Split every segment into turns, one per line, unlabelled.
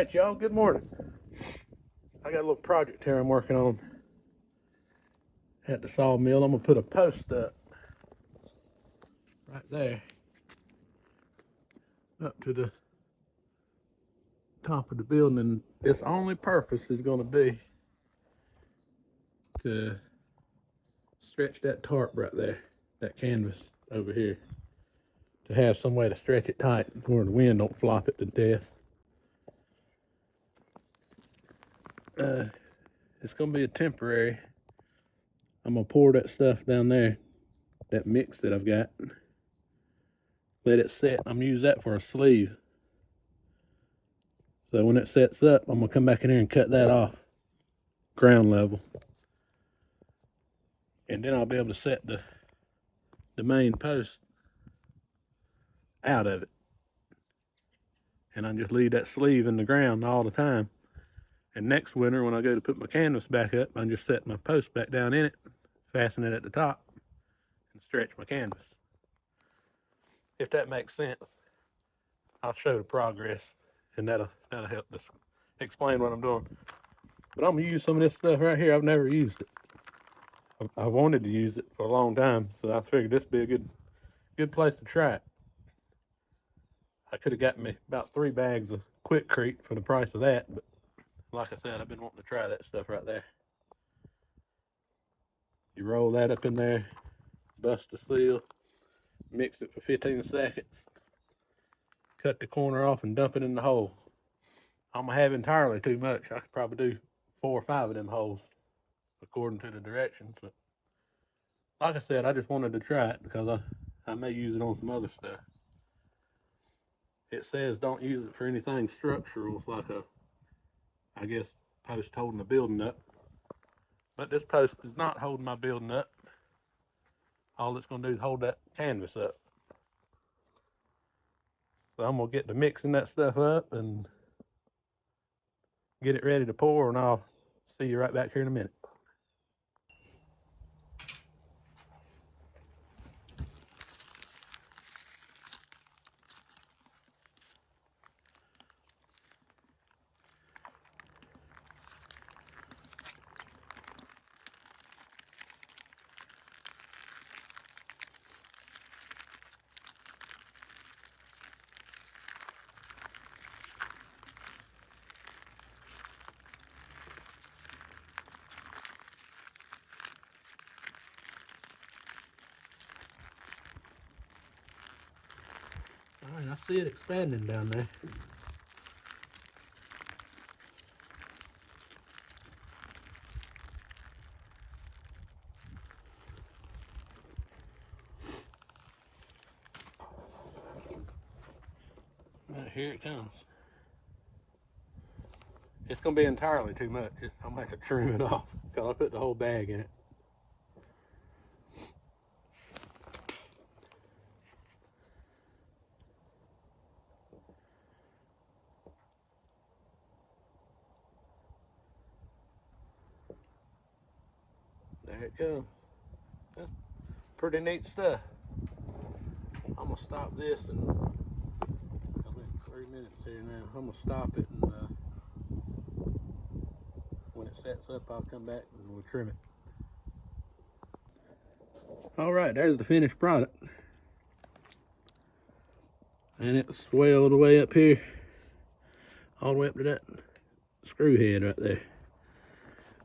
Alright y'all, good morning. I got a little project here I'm working on at the sawmill. I'm going to put a post up right there up to the top of the building, and its only purpose is going to be to stretch that tarp right there, that canvas over here, to have some way to stretch it tight where the wind don't flop it to death. It's going to be a temporary. I'm going to pour that stuff down there, that mix that I've got, let it set. I'm going to use that for a sleeve. So when it sets up, I'm going to come back in here and cut that off ground level. And then I'll be able to set the main post out of it. And I just leave that sleeve in the ground all the time. And next winter, when I go to put my canvas back up, I just set my post back down in it, fasten it at the top, and stretch my canvas. If that makes sense, I'll show the progress, and that'll help us explain what I'm doing. But I'm gonna use some of this stuff right here. I've never used it. I wanted to use it for a long time, so I figured this would be a good place to try it. I could have gotten me about 3 bags of Quickcrete for the price of that, but like I said, I've been wanting to try that stuff right there. You roll that up in there, bust the seal, mix it for 15 seconds, cut the corner off and dump it in the hole. I'm gonna have entirely too much. I could probably do 4 or 5 of them holes according to the directions. But like I said, I just wanted to try it because I may use it on some other stuff. It says don't use it for anything structural, like I guess, post holding the building up. But this post is not holding my building up. All it's going to do is hold that canvas up. So I'm going to get to mixing that stuff up and get it ready to pour, and I'll see you right back here in a minute. All right, I see it expanding down there. Right, here it comes. It's going to be entirely too much. I'm going to have to trim it off because I put the whole bag in it. There it comes. That's pretty neat stuff. I'm going to stop this, and I've been 3 minutes here now. I'm going to stop it, and when it sets up, I'll come back and we'll trim it. All right, there's the finished product. And it swelled way up here, all the way up to that screw head right there.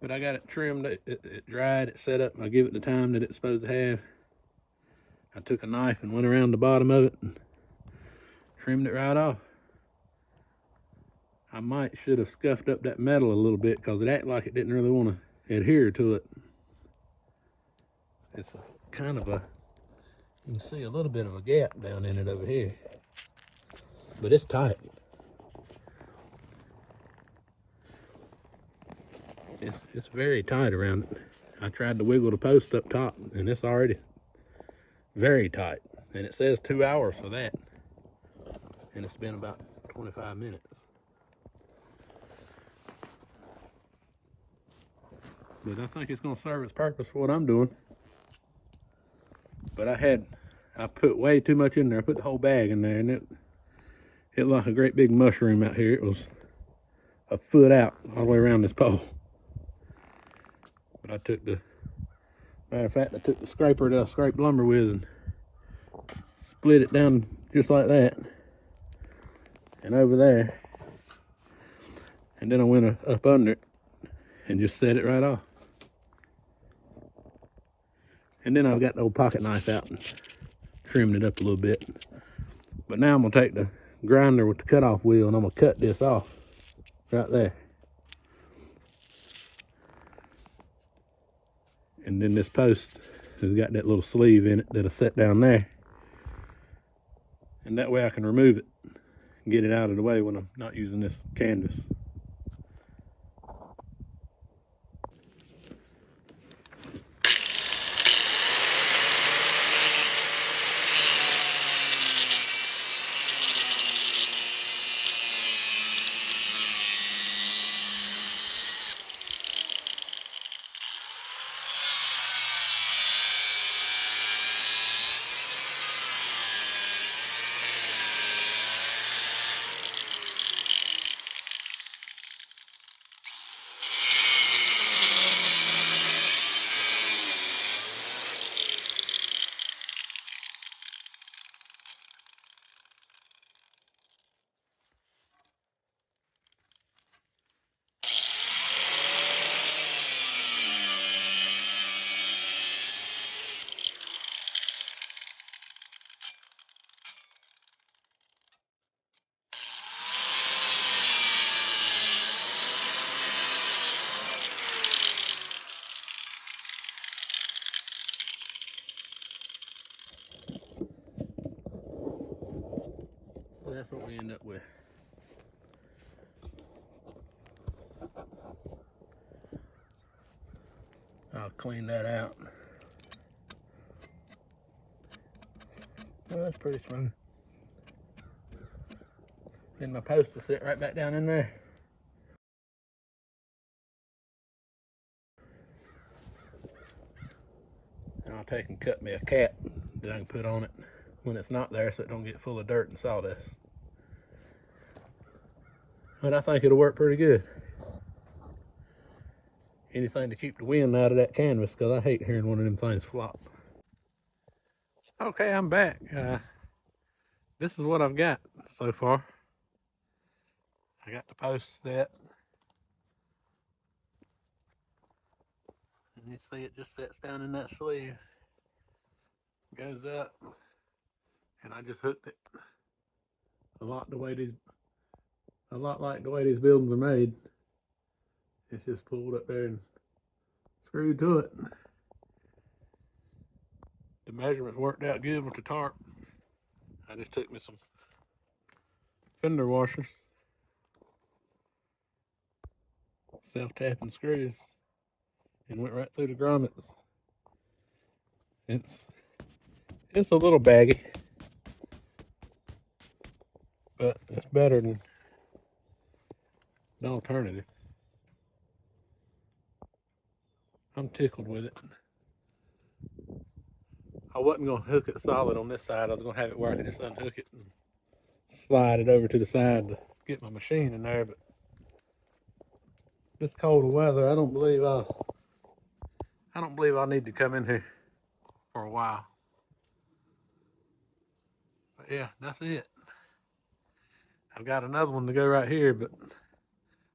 But I got it trimmed, it dried, it set up. I give it the time that it's supposed to have. I took a knife and went around the bottom of it and trimmed it right off. I should have scuffed up that metal a little bit because it acted like it didn't really want to adhere to it. It's kind of you can see a little bit of a gap down in it over here, but it's tight. It's very tight around it. I tried to wiggle the post up top, and it's already very tight. And it says 2 hours for that, and it's been about 25 minutes. But I think it's going to serve its purpose for what I'm doing. But I put way too much in there. I put the whole bag in there, and it looked like a great big mushroom out here. a foot out all the way around this pole. But I took the, matter of fact, I took the scraper that I scraped lumber with and split it down just like that and over there. And then I went up under it and just set it right off. And then I've got the old pocket knife out and trimmed it up a little bit. But now I'm gonna take the grinder with the cutoff wheel and I'm gonna cut this off right there. And then this post has got that little sleeve in it that'll set down there. And that way I can remove it and get it out of the way when I'm not using this canvas. So that's what we end up with. I'll clean that out. Well, that's pretty smooth. Then my post will sit right back down in there. And I'll take and cut me a cap that I can put on it when it's not there so it don't get full of dirt and sawdust. But I think it'll work pretty good. Anything to keep the wind out of that canvas, because I hate hearing one of them things flop. Okay, I'm back. This is what I've got so far. I got the post set. And you see it just sets down in that sleeve. Goes up. And I just hooked it. A lot like the way these buildings are made. It's just pulled up there and screwed to it. The measurements worked out good with the tarp. I just took me some fender washers, self-tapping screws, and went right through the grommets. It's a little baggy, but it's better than the alternative. I'm tickled with it. I wasn't going to hook it solid on this side. I was going to have it where I could just unhook it and slide it over to the side to get my machine in there. But this cold weather, I don't believe I'll need to come in here for a while. But yeah, that's it. I've got another one to go right here, but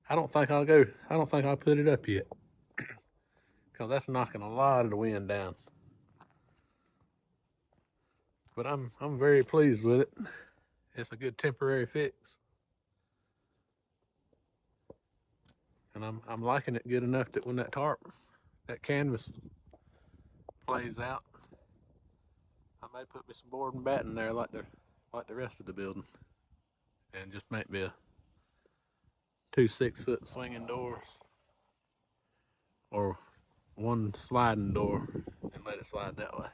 I don't think I'll put it up yet, because that's knocking a lot of the wind down. But I'm very pleased with it. It's a good temporary fix. And I'm liking it good enough that when that canvas plays out, I may put me some board and batten there like the rest of the building, and just make me two 6-foot swinging doors or one sliding door and let it slide that way.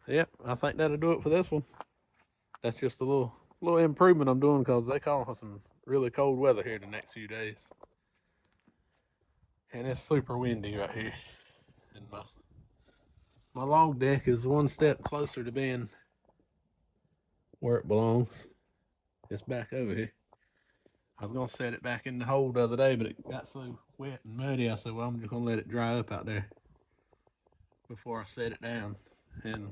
Yep, I think that'll do it for this one. That's just a little improvement I'm doing, because they call for some really cold weather here the next few days. And it's super windy right here. And my log deck is one step closer to being where it belongs. It's back over here. I was gonna set it back in the hole the other day, but it got so wet and muddy. I said, well, I'm just gonna let it dry up out there before I set it down. And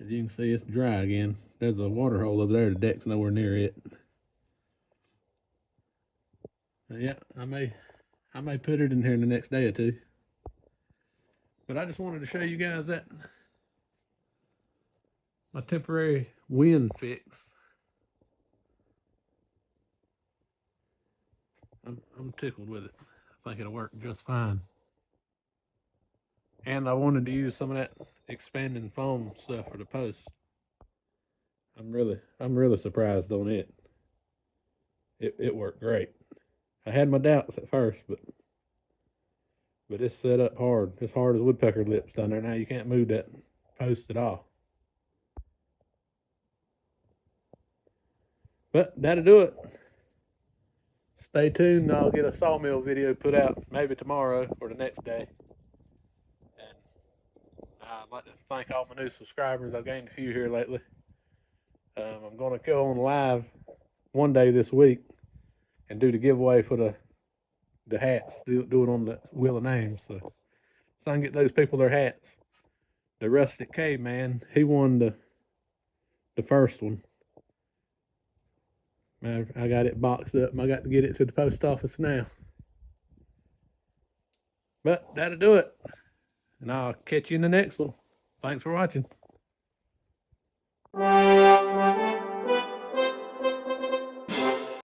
as you can see, it's dry again. There's a water hole over there. The deck's nowhere near it. Yeah, I may put it in here in the next day or two. But I just wanted to show you guys that my temporary wind fix. I'm tickled with it. I think it'll work just fine. And I wanted to use some of that expanding foam stuff for the post. I'm really surprised on it. It worked great. I had my doubts at first, but it's set up hard. It's hard as woodpecker lips down there. Now you can't move that post at all. But that'll do it. Stay tuned. I'll get a sawmill video put out maybe tomorrow or the next day. And I'd like to thank all my new subscribers. I've gained a few here lately. I'm going to go on live one day this week and do the giveaway for the hats. Do it on the Wheel of Names. So I can get those people their hats. The Rustic Caveman, he won the first one. I got it boxed up and I got to get it to the post office now. But that'll do it. And I'll catch you in the next one. Thanks for watching.